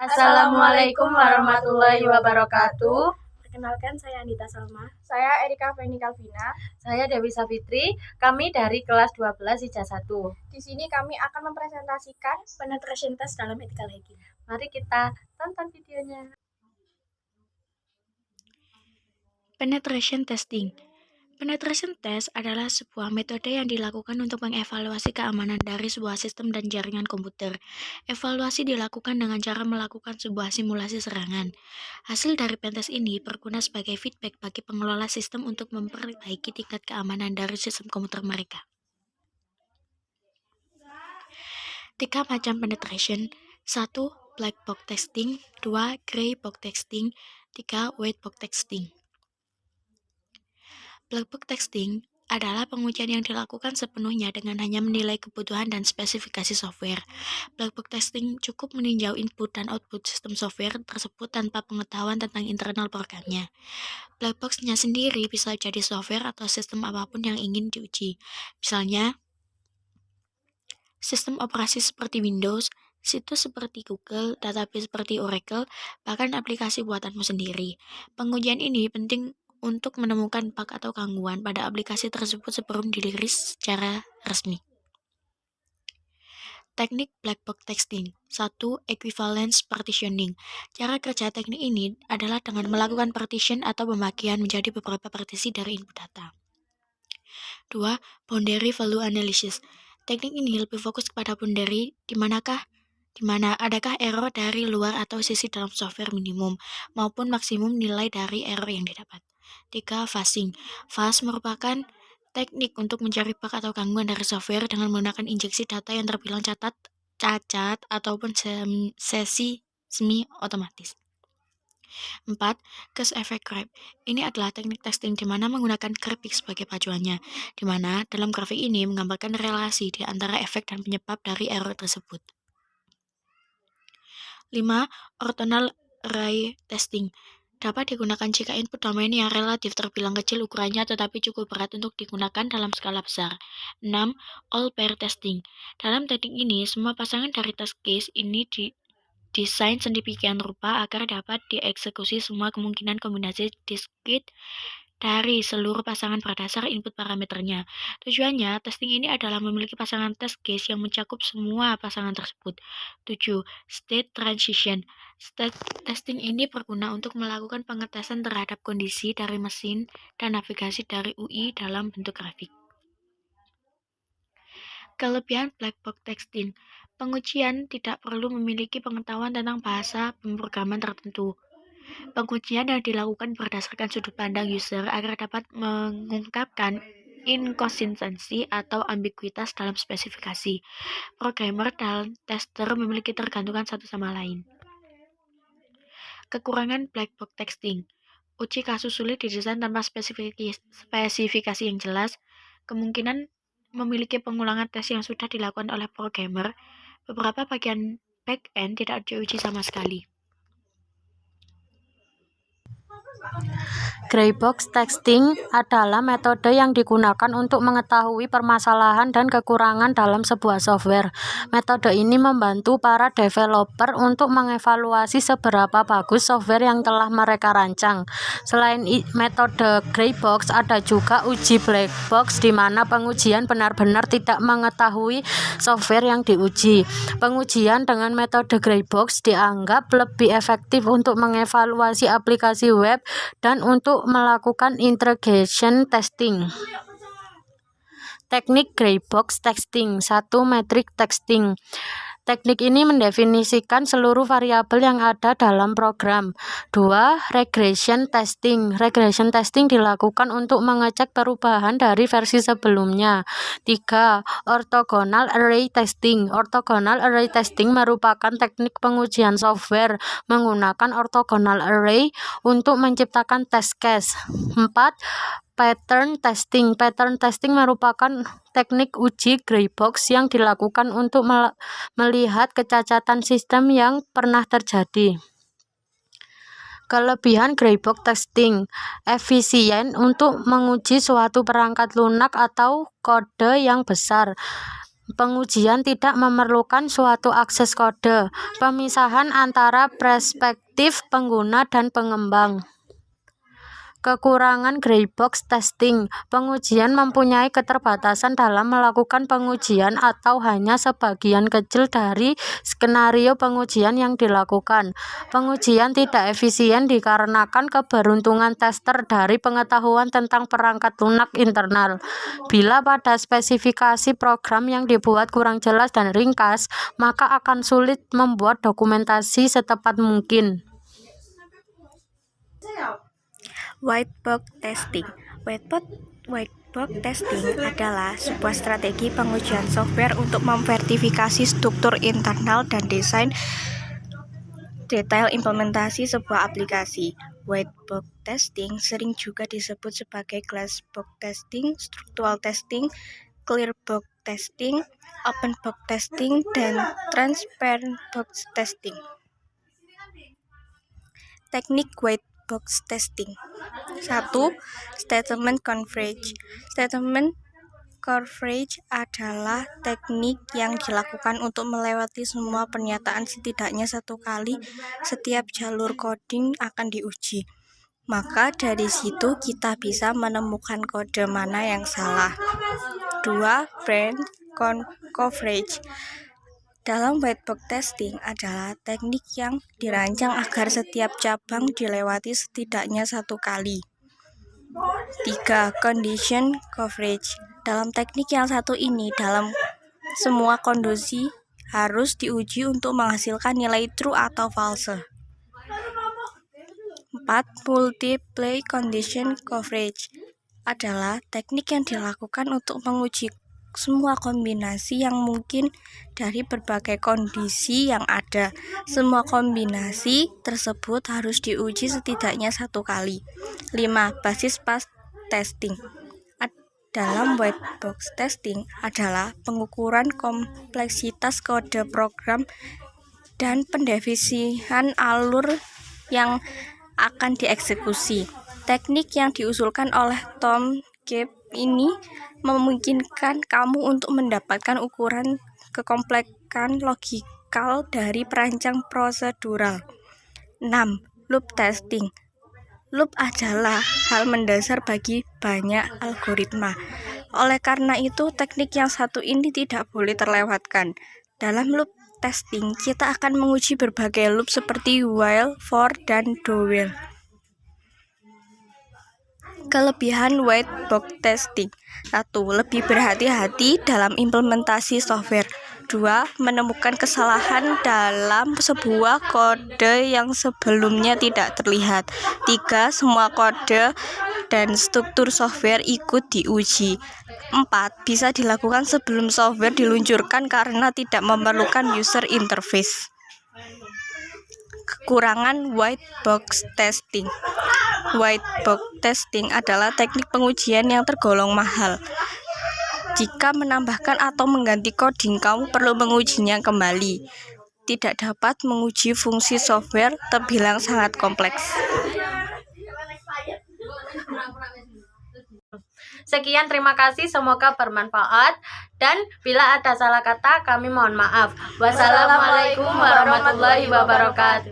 Assalamualaikum warahmatullahi wabarakatuh. Perkenalkan, saya Andita Salma. Saya Erika Feni Kalvina. Saya Dewi Savitri. Kami dari kelas 12 IJA 1. Di sini kami akan mempresentasikan penetration test dalam ethical hacking. Mari kita tonton videonya. Penetration testing. Penetration test adalah sebuah metode yang dilakukan untuk mengevaluasi keamanan dari sebuah sistem dan jaringan komputer. Evaluasi dilakukan dengan cara melakukan sebuah simulasi serangan. Hasil dari pentest ini berguna sebagai feedback bagi pengelola sistem untuk memperbaiki tingkat keamanan dari sistem komputer mereka. 3 macam penetration. 1. Black box testing. 2. Gray box testing. 3. White box testing. Black box testing adalah pengujian yang dilakukan sepenuhnya dengan hanya menilai kebutuhan dan spesifikasi software. Black box testing cukup meninjau input dan output sistem software tersebut tanpa pengetahuan tentang internal programnya. Black box-nya sendiri bisa jadi software atau sistem apapun yang ingin diuji. Misalnya, sistem operasi seperti Windows, situs seperti Google, database seperti Oracle, bahkan aplikasi buatanmu sendiri. Pengujian ini penting untuk menemukan bug atau gangguan pada aplikasi tersebut sebelum dirilis secara resmi. Teknik black box testing. 1. Equivalence partitioning. Cara kerja teknik ini adalah dengan melakukan partition atau pembagian menjadi beberapa partisi dari input data. 2. Boundary value analysis. Teknik ini lebih fokus kepada boundary, di mana adakah error dari luar atau sisi dalam software minimum maupun maksimum nilai dari error yang didapat. 3. Fuzzing. Fuzz merupakan teknik untuk mencari bug atau gangguan dari software dengan menggunakan injeksi data yang terbilang cacat ataupun sesi semi-otomatis. 4. Cause effect graph. Ini adalah teknik testing di mana menggunakan grafik sebagai pacuannya, di mana dalam grafik ini menggambarkan relasi di antara efek dan penyebab dari error tersebut. 5. Orthogonal array testing. Dapat digunakan jika input domain yang relatif terbilang kecil ukurannya tetapi cukup berat untuk digunakan dalam skala besar. 6. All pair testing. Dalam teknik ini, semua pasangan dari test case ini didesain sedemikian rupa agar dapat dieksekusi semua kemungkinan kombinasi diskrit dari seluruh pasangan berdasar input parameternya. Tujuannya, testing ini adalah memiliki pasangan test case yang mencakup semua pasangan tersebut. 7. State transition. State testing ini berguna untuk melakukan pengetesan terhadap kondisi dari mesin dan navigasi dari UI dalam bentuk grafik. Kelebihan black box testing. Pengujian tidak perlu memiliki pengetahuan tentang bahasa pemrograman tertentu. Pengujian yang dilakukan berdasarkan sudut pandang user agar dapat mengungkapkan inkonsistensi atau ambiguitas dalam spesifikasi. Programmer dan tester memiliki tergantungan satu sama lain. Kekurangan black box testing. Uji kasus sulit didesain tanpa spesifikasi yang jelas. Kemungkinan memiliki pengulangan tes yang sudah dilakukan oleh programmer. Beberapa bagian back-end tidak diuji sama sekali. Gray box testing adalah metode yang digunakan untuk mengetahui permasalahan dan kekurangan dalam sebuah software. Metode ini membantu para developer untuk mengevaluasi seberapa bagus software yang telah mereka rancang. Selain metode gray box, ada juga uji black box di mana pengujian benar-benar tidak mengetahui software yang diuji. Pengujian dengan metode gray box dianggap lebih efektif untuk mengevaluasi aplikasi web dan untuk melakukan integration testing. Teknik gray box testing. 1. Metric testing. Teknik ini mendefinisikan seluruh variabel yang ada dalam program. 2. Regression testing. Regression testing dilakukan untuk mengecek perubahan dari versi sebelumnya. 3. Orthogonal array testing. Orthogonal array testing merupakan teknik pengujian software menggunakan orthogonal array untuk menciptakan test case. 4. Pattern testing. Pattern testing merupakan teknik uji gray box yang dilakukan untuk melihat kecacatan sistem yang pernah terjadi. Kelebihan gray box testing. Efisien untuk menguji suatu perangkat lunak atau kode yang besar. Pengujian tidak memerlukan suatu akses kode. Pemisahan antara perspektif pengguna dan pengembang. Kekurangan gray box testing. Pengujian mempunyai keterbatasan dalam melakukan pengujian atau hanya sebagian kecil dari skenario pengujian yang dilakukan. Pengujian tidak efisien dikarenakan keberuntungan tester dari pengetahuan tentang perangkat lunak internal. Bila pada spesifikasi program yang dibuat kurang jelas dan ringkas, maka akan sulit membuat dokumentasi setepat mungkin. White box testing. White box testing adalah sebuah strategi pengujian software untuk memverifikasi struktur internal dan desain detail implementasi sebuah aplikasi. White box testing sering juga disebut sebagai glass box testing, structural testing, clear box testing, open box testing, dan transparent box testing. Teknik white box testing. 1. Statement coverage. Statement coverage adalah teknik yang dilakukan untuk melewati semua pernyataan setidaknya satu kali setiap jalur coding akan diuji. Maka dari situ kita bisa menemukan kode mana yang salah. 2. Brand coverage. Dalam white box testing adalah teknik yang dirancang agar setiap cabang dilewati setidaknya satu kali. 3. Condition coverage. Dalam teknik yang satu ini, dalam semua kondisi harus diuji untuk menghasilkan nilai true atau false. 4. Multiple condition coverage adalah teknik yang dilakukan untuk menguji semua kombinasi yang mungkin dari berbagai kondisi yang ada. Semua kombinasi tersebut harus diuji setidaknya satu kali. 5. Basis path testing. Dalam white box testing adalah pengukuran kompleksitas kode program dan pendefinisian alur yang akan dieksekusi. Teknik yang diusulkan oleh Tom Gabe ini memungkinkan kamu untuk mendapatkan ukuran kekomplekan logikal dari perancang prosedural. 6. Loop testing. Loop adalah hal mendasar bagi banyak algoritma. Oleh karena itu, teknik yang satu ini tidak boleh terlewatkan. Dalam loop testing, kita akan menguji berbagai loop seperti while, for, dan do while. Kelebihan white box testing. 1. Lebih berhati-hati dalam implementasi software. 2. Menemukan kesalahan dalam sebuah kode yang sebelumnya tidak terlihat. 3. Semua kode dan struktur software ikut diuji. 4. Bisa dilakukan sebelum software diluncurkan karena tidak memerlukan user interface. Kekurangan white box testing. White box testing adalah teknik pengujian yang tergolong mahal. Jika menambahkan atau mengganti coding, kamu perlu mengujinya kembali. Tidak dapat menguji fungsi software, terbilang sangat kompleks. Sekian, terima kasih, semoga bermanfaat, dan bila ada salah kata kami mohon maaf. Wassalamualaikum warahmatullahi wabarakatuh.